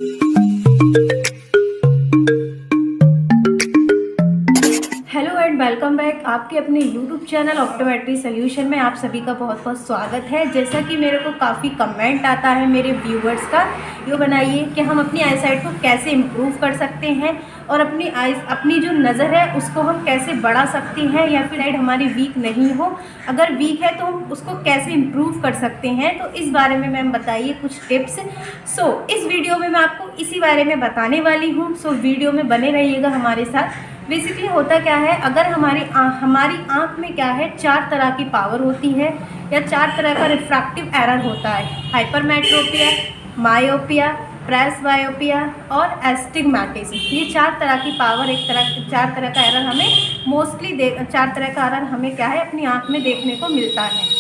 Hello and welcome back. आपके अपने YouTube channel optometry solution में आप सभी का बहुत बहुत स्वागत है। जैसा कि मेरे को काफ़ी कमेंट आता है मेरे व्यूवर्स का, ये बनाइए कि हम अपनी आई साइट को कैसे इम्प्रूव कर सकते हैं और अपनी जो नज़र है उसको हम कैसे बढ़ा सकते हैं, या फिर साइड हमारी वीक नहीं हो, अगर वीक है तो हम उसको कैसे इम्प्रूव कर सकते हैं। तो इस बारे में मैम बताइए कुछ टिप्स। इस वीडियो में मैं आपको इसी बारे में बताने वाली हूँ। वीडियो में बने रहिएगा हमारे साथ। बेसिकली होता क्या है, अगर हमारी आँख में क्या है, 4 तरह की पावर होती है या 4 तरह का रिफ्रैक्टिव एरर होता है। हाइपरमेट्रोपिया, मायोपिया, प्रेसबायोपिया और एस्टिग्मैटिज्म। ये 4 तरह की पावर, 4 तरह का एरर हमें मोस्टली 4 तरह का एरर हमें क्या है अपनी आँख में देखने को मिलता है।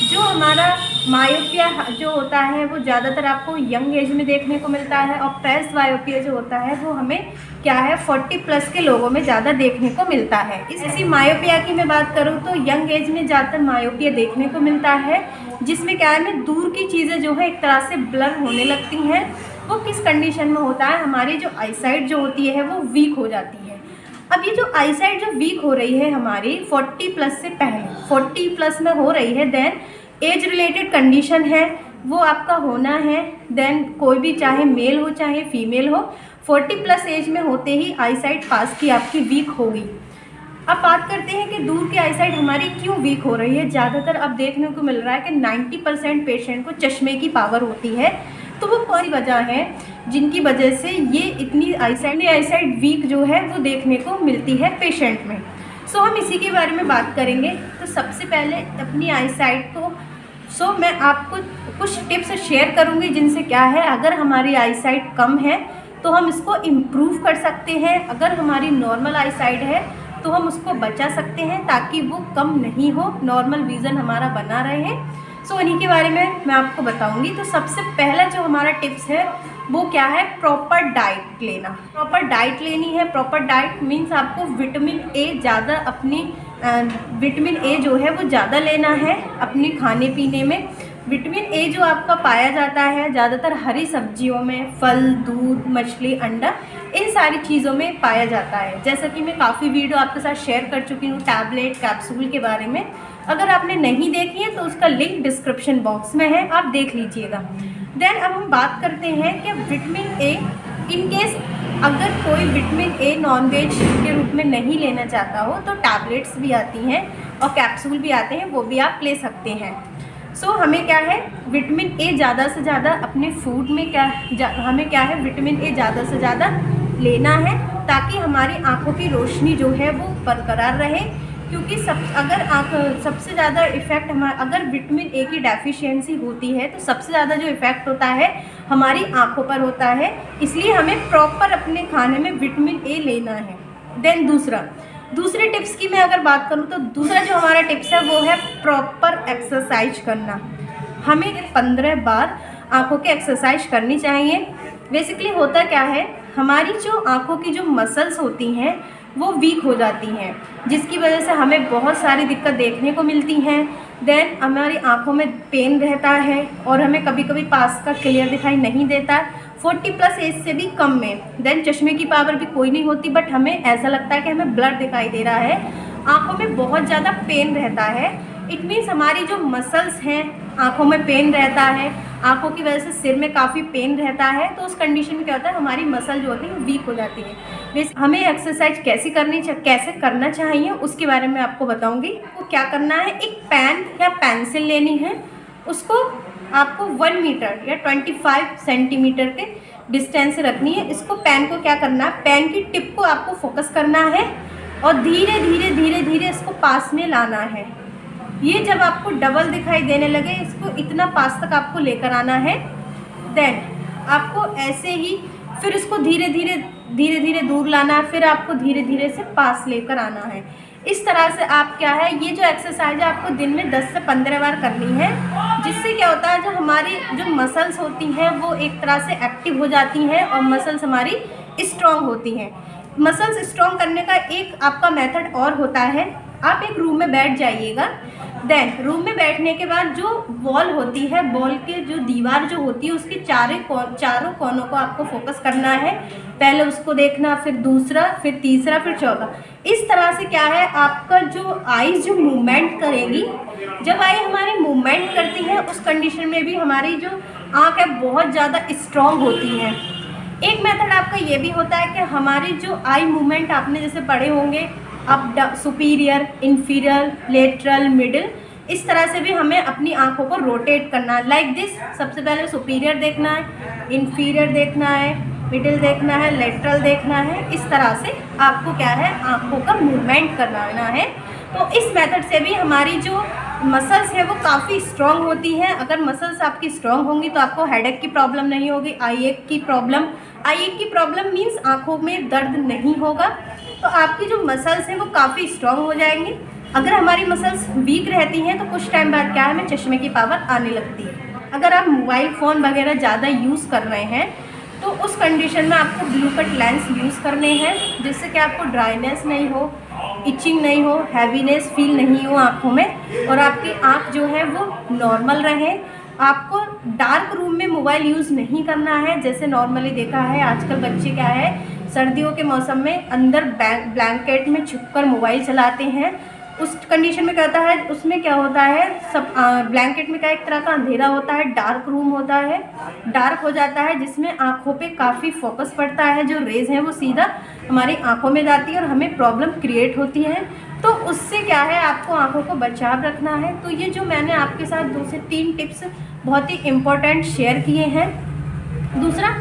जो हमारा मायोपिया जो होता है वो ज़्यादातर आपको यंग एज में देखने को मिलता है, और प्रेसबायोपिया जो होता है वो हमें क्या है 40+ के लोगों में ज़्यादा देखने को मिलता है। इसी मायोपिया की मैं बात करूँ तो यंग एज में ज़्यादातर मायोपिया देखने को मिलता है, जिसमें क्या है में दूर की चीज़ें जो है एक तरह से ब्लर होने लगती हैं। वो किस कंडीशन में होता है, हमारी जो आईसाइट जो होती है वो वीक हो जाती है। अब ये जो आईसाइट जो वीक हो रही है हमारी 40+ से पहले, 40+ में हो रही है, देन एज रिलेटेड कंडीशन है वो आपका होना है। देन कोई भी चाहे मेल हो चाहे फीमेल हो, 40+ एज में होते ही आईसाइट पास की आपकी वीक होगी। अब बात करते हैं कि दूर की आईसाइट हमारी क्यों वीक हो रही है। ज़्यादातर अब देखने को मिल रहा है कि 90% पेशेंट को चश्मे की पावर होती है। तो वो कौन सी वजह है जिनकी वजह से ये इतनी आईसाइट वीक जो है वो देखने को मिलती है पेशेंट में। हम इसी के बारे में बात करेंगे। तो सबसे पहले अपनी आईसाइट को मैं आपको कुछ टिप्स शेयर करूंगी जिनसे क्या है, अगर हमारी आईसाइट कम है तो हम इसको इम्प्रूव कर सकते हैं। अगर हमारी नॉर्मल आईसाइट है तो हम उसको बचा सकते हैं ताकि वो कम नहीं हो, नॉर्मल विज़न हमारा बना रहे। इन्हीं के बारे में मैं आपको बताऊंगी। तो सबसे पहला जो हमारा टिप्स है वो क्या है, प्रॉपर डाइट लेना। प्रॉपर डाइट लेनी है। प्रॉपर डाइट मीन्स आपको विटामिन ए ज़्यादा विटामिन ए जो है वो ज़्यादा लेना है अपने खाने पीने में। विटामिन ए जो आपका पाया जाता है ज़्यादातर हरी सब्जियों में, फल, दूध, मछली, अंडा, इन सारी चीज़ों में पाया जाता है। जैसा कि मैं काफ़ी वीडियो आपके साथ शेयर कर चुकी हूँ टैबलेट, कैप्सूल के बारे में। अगर आपने नहीं देखी है तो उसका लिंक डिस्क्रिप्शन बॉक्स में है, आप देख लीजिएगा। देन अब हम बात करते हैं कि विटामिन ए, इन केस अगर कोई विटामिन ए नॉनवेज के रूप में नहीं लेना चाहता हो तो टैबलेट्स भी आती हैं और कैप्सूल भी आते हैं, वो भी आप ले सकते हैं। हमें क्या है, विटामिन ए ज़्यादा से ज़्यादा अपने फूड में हमें क्या है विटामिन ए ज़्यादा से ज़्यादा लेना है ताकि हमारी आँखों की रोशनी जो है वो बरकरार रहे। क्योंकि सबसे ज़्यादा इफ़ेक्ट अगर विटामिन ए की डेफिशिएंसी होती है तो सबसे ज़्यादा जो इफ़ेक्ट होता है हमारी आँखों पर होता है। इसलिए हमें प्रॉपर अपने खाने में विटामिन ए लेना है। देन दूसरे टिप्स की मैं अगर बात करूँ तो दूसरा जो हमारा टिप्स है वो है प्रॉपर एक्सरसाइज करना। हमें 15 बार आँखों की एक्सरसाइज करनी चाहिए। बेसिकली होता क्या है, हमारी जो आँखों की जो मसल्स होती हैं वो वीक हो जाती हैं, जिसकी वजह से हमें बहुत सारी दिक्कत देखने को मिलती हैं। देन हमारी आँखों में पेन रहता है और हमें कभी कभी पास का क्लियर दिखाई नहीं देता 40+ एज से भी कम में। देन चश्मे की पावर भी कोई नहीं होती, बट हमें ऐसा लगता है कि हमें ब्लर दिखाई दे रहा है, आँखों में बहुत ज़्यादा पेन रहता है। इट मीन्स हमारी जो मसल्स हैं, आँखों में पेन रहता है, आँखों की वजह से सिर में काफ़ी पेन रहता है। तो उस कंडीशन में क्या होता है, हमारी मसल जो होती है वीक हो जाती है। हमें एक्सरसाइज कैसे करना चाहिए उसके बारे में आपको बताऊंगी। तो क्या करना है, एक पेन या पेंसिल लेनी है, उसको आपको 1 मीटर या 25 सेंटीमीटर के डिस्टेंस से रखनी है। इसको पेन को क्या करना है, पेन की टिप को आपको फोकस करना है और धीरे धीरे इसको पास में लाना है। ये जब आपको डबल दिखाई देने लगे, इसको इतना पास तक आपको लेकर आना है। देन आपको ऐसे ही फिर इसको धीरे धीरे दूर लाना है, फिर आपको धीरे धीरे से पास लेकर आना है। इस तरह से आप क्या है, ये जो एक्सरसाइज है आपको दिन में 10 से 15 बार करनी है, जिससे क्या होता है जो हमारी जो मसल्स होती हैं वो एक तरह से एक्टिव हो जाती हैं और मसल्स हमारी स्ट्रॉन्ग होती हैं। मसल्स स्ट्रॉन्ग करने का एक आपका मेथड और होता है, आप एक रूम में बैठ जाइएगा, देन रूम में बैठने के बाद जो वॉल होती है, वॉल के जो दीवार जो होती है उसके चारों कोनों को आपको फोकस करना है। पहले उसको देखना, फिर दूसरा, फिर तीसरा, फिर चौथा। इस तरह से क्या है, आपका जो आईज जो मूवमेंट करेगी, जब आई हमारी मूवमेंट करती है उस कंडीशन में भी हमारी जो आँख है बहुत ज़्यादा स्ट्रॉन्ग होती है। एक मेथड आपका ये भी होता है कि हमारी जो आई मूवमेंट आपने जैसे पढ़े होंगे up, superior, inferior, lateral, middle, इस तरह से भी हमें अपनी आंखों को रोटेट करना है लाइक दिस। सबसे पहले सुपीरियर देखना है, इंफीरियर देखना है, मिडिल देखना है, लेटरल देखना है। इस तरह से आपको क्या है, आंखों का मूवमेंट करवाना है। तो इस मेथड से भी हमारी जो मसल्स है वो काफ़ी स्ट्रॉन्ग होती हैं। अगर मसल्स आपकी स्ट्रॉन्ग होंगी तो आपको हेडेक की प्रॉब्लम नहीं होगी, आई एक की प्रॉब्लम मीन्स आंखों में दर्द नहीं होगा। तो आपकी जो मसल्स हैं वो काफ़ी स्ट्रॉन्ग हो जाएंगी। अगर हमारी मसल्स वीक रहती हैं तो कुछ टाइम बाद क्या है, हमें चश्मे की पावर आने लगती है। अगर आप मोबाइल फ़ोन वगैरह ज़्यादा यूज़ कर रहे हैं तो उस कंडीशन में आपको ब्लू कट लेंस यूज़ करने हैं, जिससे कि आपको ड्राइनेस नहीं हो, इचिंग नहीं हो, हैवीनेस फील नहीं हो आँखों में, और आपकी आँख जो है वो नॉर्मल रहे। आपको डार्क रूम में मोबाइल यूज़ नहीं करना है। जैसे नॉर्मली देखा है आजकल बच्चे क्या है, सर्दियों के मौसम में अंदर ब्लैंकेट में छुपकर मोबाइल चलाते हैं। उस कंडीशन में क्या होता है, उसमें क्या होता है, सब ब्लैंकेट में क्या एक तरह का अंधेरा होता है, डार्क रूम होता है, डार्क हो जाता है, जिसमें आँखों पे काफ़ी फोकस पड़ता है। जो रेज हैं वो सीधा हमारी आँखों में जाती है और हमें प्रॉब्लम क्रिएट होती है। तो उससे क्या है, आपको आँखों को बचाव रखना है। तो ये जो मैंने आपके साथ 2 से 3 टिप्स बहुत ही इम्पोर्टेंट शेयर किए हैं। दूसरा,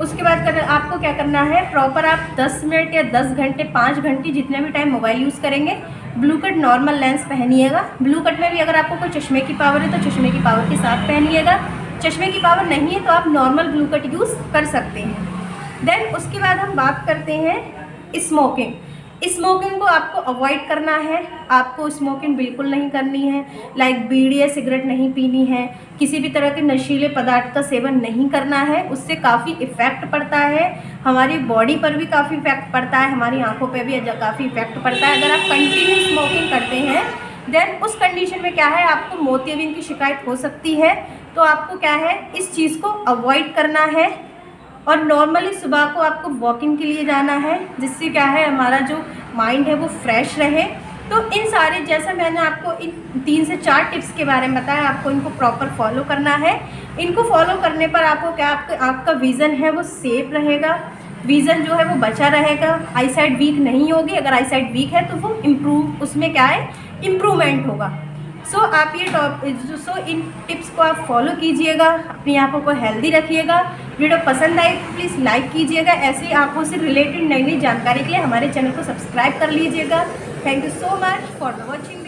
उसके बाद आपको क्या करना है, प्रॉपर आप 10 मिनट या 10 घंटे, 5 घंटे जितने भी टाइम मोबाइल यूज़ करेंगे, ब्लू कट नॉर्मल लेंस पहनिएगा। ब्लू कट में भी अगर आपको कोई चश्मे की पावर है तो चश्मे की पावर के साथ पहनिएगा। चश्मे की पावर नहीं है तो आप नॉर्मल ब्लू कट यूज़ कर सकते हैं। देन उसके बाद हम बात करते हैं स्मोकिंग। स्मोकिंग को आपको अवॉइड करना है। आपको स्मोकिंग बिल्कुल नहीं करनी है, लाइक बीड़ी या सिगरेट नहीं पीनी है, किसी भी तरह के नशीले पदार्थ का सेवन नहीं करना है। उससे काफ़ी इफ़ेक्ट पड़ता है, हमारी बॉडी पर भी काफ़ी इफ़ेक्ट पड़ता है, हमारी आंखों पे भी काफ़ी इफ़ेक्ट पड़ता है। अगर आप कंटिन्यू स्मोकिंग करते हैं देन उस कंडीशन में क्या है, आपको मोतियाबिंद की शिकायत हो सकती है। तो आपको क्या है, इस चीज़ को अवॉइड करना है। और नॉर्मली सुबह को आपको वॉकिंग के लिए जाना है, जिससे क्या है, हमारा जो माइंड है वो फ्रेश रहे। तो इन सारे, जैसा मैंने आपको इन 3 से 4 टिप्स के बारे में बताया, आपको इनको प्रॉपर फॉलो करना है। इनको फॉलो करने पर आपको क्या, आपका विज़न है वो सेफ रहेगा, विज़न जो है वो बचा रहेगा, आई साइड वीक नहीं होगी। अगर आई साइड वीक है तो वो उसमें क्या है, इम्प्रूवमेंट होगा। आप ये इन टिप्स को आप फॉलो कीजिएगा, अपनी आँखों को हेल्दी रखिएगा। वीडियो पसंद आई तो प्लीज़ लाइक कीजिएगा। ऐसी आँखों से रिलेटेड नई नई जानकारी के लिए हमारे चैनल को सब्सक्राइब कर लीजिएगा। Thank you so much for watching.